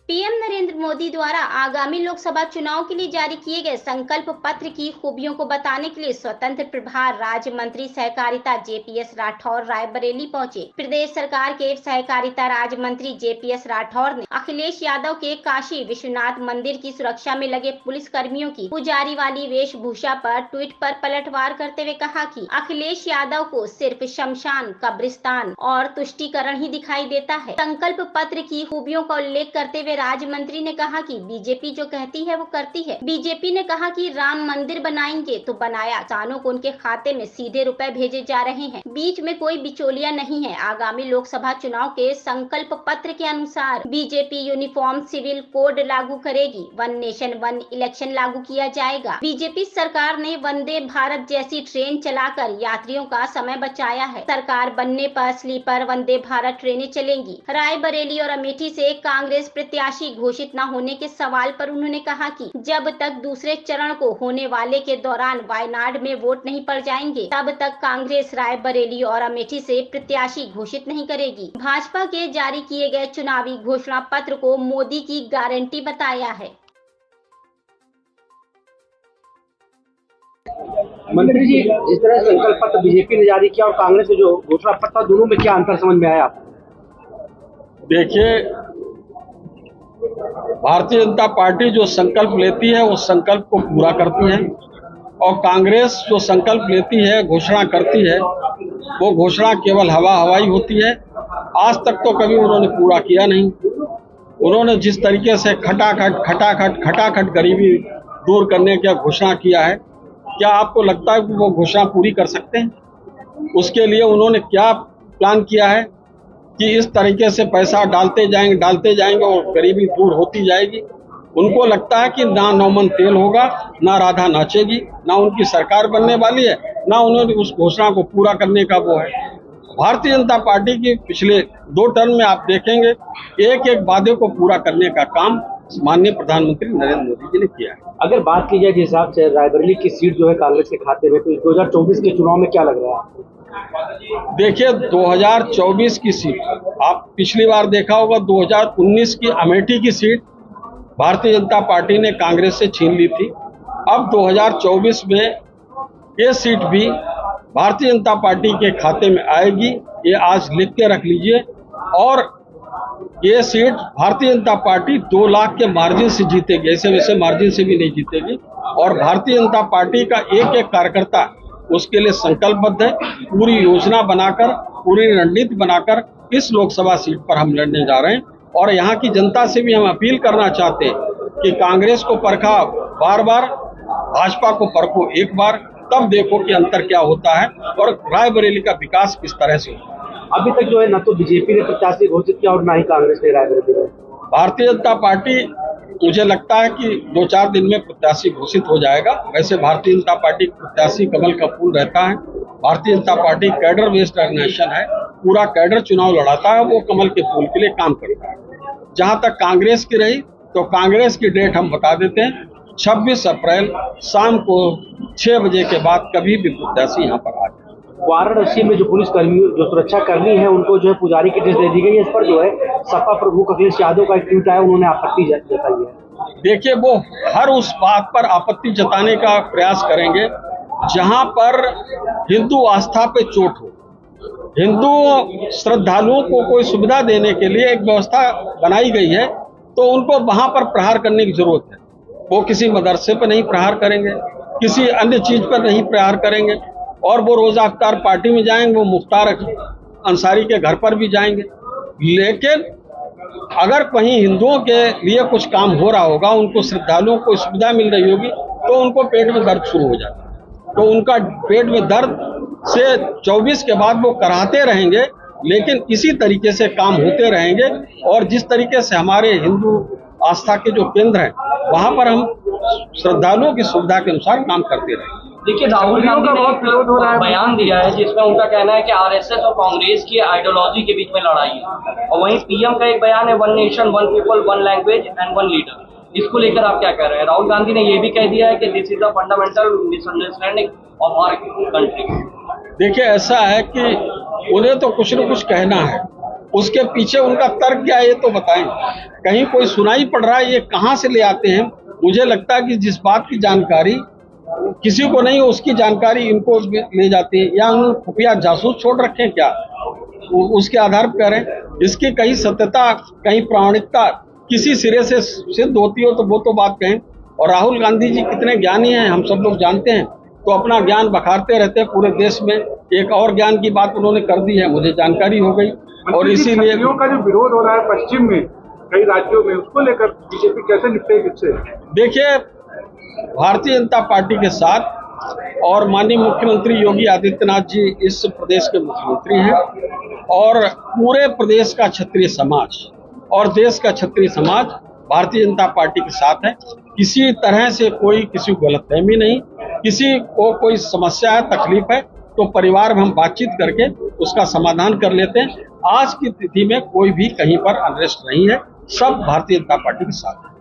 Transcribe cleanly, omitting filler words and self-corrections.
PM Narendra Modi द्वारा आगामी लोकसभा चुनाव के लिए जारी किए गए संकल्प पत्र की खूबियों को बताने के लिए स्वतंत्र प्रभार राज्य मंत्री सहकारिता जेपीएस राठौर रायबरेली पहुंचे। प्रदेश सरकार के सहकारिता राज्य मंत्री जेपीएस राठौर ने अखिलेश यादव के काशी विश्वनाथ मंदिर की सुरक्षा में लगे पुलिस कर्मियों की पुजारी वाली वेशभूषा पर ट्वीट पर पलटवार करते हुए कहा कि अखिलेश यादव को सिर्फ शमशान, कब्रिस्तान और तुष्टीकरण ही दिखाई देता है। संकल्प पत्र की खूबियों का उल्लेख करते हुए राज्य मंत्री ने कहा कि बीजेपी जो कहती है वो करती है। बीजेपी ने कहा कि राम मंदिर बनाएंगे तो बनाया, किसानों को उनके खाते में सीधे रुपए भेजे जा रहे हैं, बीच में कोई बिचौलिया नहीं है। आगामी लोकसभा चुनाव के संकल्प पत्र के अनुसार बीजेपी यूनिफॉर्म सिविल कोड लागू करेगी, वन नेशन वन इलेक्शन लागू किया जाएगा। बीजेपी सरकार ने वंदे भारत जैसी ट्रेन चलाकर यात्रियों का समय बचाया है। सरकार बनने पर स्लीपर वंदे भारत ट्रेनें चलेंगी। रायबरेली और अमेठी से कांग्रेस प्रत्याशी घोषित न होने के सवाल पर उन्होंने कहा कि जब तक दूसरे चरण को होने वाले के दौरान वायनाड में वोट नहीं पड़ जाएंगे, तब तक कांग्रेस रायबरेली और अमेठी से प्रत्याशी घोषित नहीं करेगी। भाजपा के जारी किए गए चुनावी घोषणा पत्र को मोदी की गारंटी बताया है। मंत्री जी, जिस तरह संकल्प पत्र बीजेपी ने जारी किया और कांग्रेस ने जो घोषणा पत्र, दोनों में क्या अंतर समझ में आया आपको? देखिए, भारतीय जनता पार्टी जो संकल्प लेती है वो संकल्प को पूरा करती है और कांग्रेस जो संकल्प लेती है, घोषणा करती है, वो घोषणा केवल हवाई होती है। आज तक तो कभी उन्होंने पूरा किया नहीं। उन्होंने जिस तरीके से खटाखट गरीबी दूर करने की घोषणा किया है, क्या आपको लगता है कि वो घोषणा पूरी कर सकते हैं? उसके लिए उन्होंने क्या प्लान किया है कि इस तरीके से पैसा डालते जाएंगे और गरीबी दूर होती जाएगी। उनको लगता है कि ना नौमन तेल होगा, ना राधा नाचेगी, ना उनकी सरकार बनने वाली है, ना उन्होंने उस घोषणा को पूरा करने का वो है। भारतीय जनता पार्टी की पिछले 2 टर्म में आप देखेंगे एक एक वादे को पूरा करने का काम माननीय प्रधानमंत्री नरेंद्र मोदी जी ने किया है। अगर बात की जाए जिस हिसाब से रायबरेली की सीट जो है कांग्रेस के खाते में, तो 2024 के चुनाव में क्या लग रहा है आपको? देखिए, 2024 की सीट आप पिछली बार देखा होगा, 2019 की अमेठी की सीट भारतीय जनता पार्टी ने कांग्रेस से छीन ली थी। अब 2024 में ये सीट भी भारतीय जनता पार्टी के खाते में आएगी। ये आज लिख के रख लीजिए। और ये सीट भारतीय जनता पार्टी 2 लाख के मार्जिन से जीतेगी, ऐसे वैसे मार्जिन से भी नहीं जीतेगी। और भारतीय जनता पार्टी का एक एक कार्यकर्ता उसके लिए संकल्पबद्ध है। पूरी योजना बनाकर, पूरी रणनीति बनाकर इस लोकसभा सीट पर हम लड़ने जा रहे हैं। और यहाँ की जनता से भी हम अपील करना चाहते हैं कि कांग्रेस को परखा बार बार, भाजपा को परखो एक बार, तब देखो कि अंतर क्या होता है और रायबरेली का विकास किस तरह से होता है। अभी तक जो है ना तो बीजेपी ने प्रत्याशी घोषित किया और ना ही कांग्रेस ने रायबरेली में। भारतीय जनता पार्टी, मुझे लगता है कि 2-4 दिन में प्रत्याशी घोषित हो जाएगा। वैसे भारतीय जनता पार्टी प्रत्याशी कमल का फूल रहता है। Bharatiya Janata party cadre based organisation है, पूरा कैडर चुनाव लड़ाता है, वो कमल के फूल के लिए काम करता है। जहां तक कांग्रेस की रही तो कांग्रेस की डेट हम बता देते हैं, 26 अप्रैल शाम को 6 बजे के बाद कभी भी प्रत्याशी यहाँ पर आ जाए। वाराणसी में जो पुलिस कर्मी, जो सुरक्षा कर्मी है, उनको जो है पुजारी की ड्रेस दे दी गई है। इस पर जो है सपा प्रमुख अखिलेश यादव का एक ट्वीट आया, उन्होंने आपत्ति जताई है। देखिए, वो हर उस बात पर आपत्ति जताने का प्रयास करेंगे जहां पर हिंदू आस्था पे चोट हो। हिंदू श्रद्धालुओं को कोई सुविधा देने के लिए एक व्यवस्था बनाई गई है, तो उनको वहां पर प्रहार करने की जरूरत है। वो किसी मदरसे पर नहीं प्रहार करेंगे, किसी अन्य चीज पर नहीं प्रहार करेंगे। और वो रोजा अफ्तार पार्टी में जाएंगे, वो मुख्तार अंसारी के घर पर भी जाएंगे। लेकिन अगर कहीं हिंदुओं के लिए कुछ काम हो रहा होगा, उनको श्रद्धालुओं को सुविधा मिल रही होगी, तो उनको पेट में दर्द शुरू हो जाता है। तो उनका पेट में दर्द से 24 के बाद वो कराते रहेंगे, लेकिन इसी तरीके से काम होते रहेंगे। और जिस तरीके से हमारे हिंदू आस्था के जो केंद्र हैं, वहां पर हम श्रद्धालुओं की सुविधा के अनुसार काम करते रहेंगे। देखिए, राहुल गांधी ने एक बयान दिया है जिसमें उनका कहना है कि आरएसएस और कांग्रेस की आइडियोलॉजी के बीच में लड़ाई है। और वहीं पीएम का एक बयान है, one nation one people one language and one leader. इसको लेकर आप क्या कह रहे हैं? राहुल गांधी ने ये भी कह दिया है कि this is the fundamental misunderstanding of our country. देखिए, ऐसा है कि उन्हें तो कुछ न कुछ कहना है, उसके पीछे उनका तर्क क्या है ये तो बताएं। कहीं कोई सुनाई पड़ रहा है, ये कहाँ से ले आते हैं? मुझे लगता है कि जिस बात की जानकारी किसी को नहीं हो उसकी जानकारी इनको ले जाती है, या उन्होंने खुफिया जासूस छोड़ रखे हैं क्या? उसके आधार पर करें। इसकी कहीं सत्यता, कहीं प्रामाणिकता किसी सिरे से सिद्ध होती हो तो वो तो बात कहें। और राहुल गांधी जी कितने ज्ञानी हैं हम सब लोग जानते हैं, तो अपना ज्ञान बखारते रहते हैं पूरे देश में। एक और ज्ञान की बात उन्होंने कर दी है, मुझे जानकारी हो गई, और इसीलिए का जो विरोध हो रहा है पश्चिम में कई राज्यों में, उसको लेकर बीजेपी कैसे निपटेगी इससे? देखिए, भारतीय जनता पार्टी के साथ और माननीय मुख्यमंत्री योगी आदित्यनाथ जी इस प्रदेश के मुख्यमंत्री हैं, और पूरे प्रदेश का क्षत्रिय समाज और देश का क्षत्रिय समाज भारतीय जनता पार्टी के साथ है। किसी तरह से कोई किसी को गलतफहमी नहीं, किसी को कोई समस्या है, तकलीफ है तो परिवार में हम बातचीत करके उसका समाधान कर लेते हैं। आज की तिथि में कोई भी कहीं पर अनरेस्ट नहीं है, सब भारतीय जनता पार्टी के साथ है।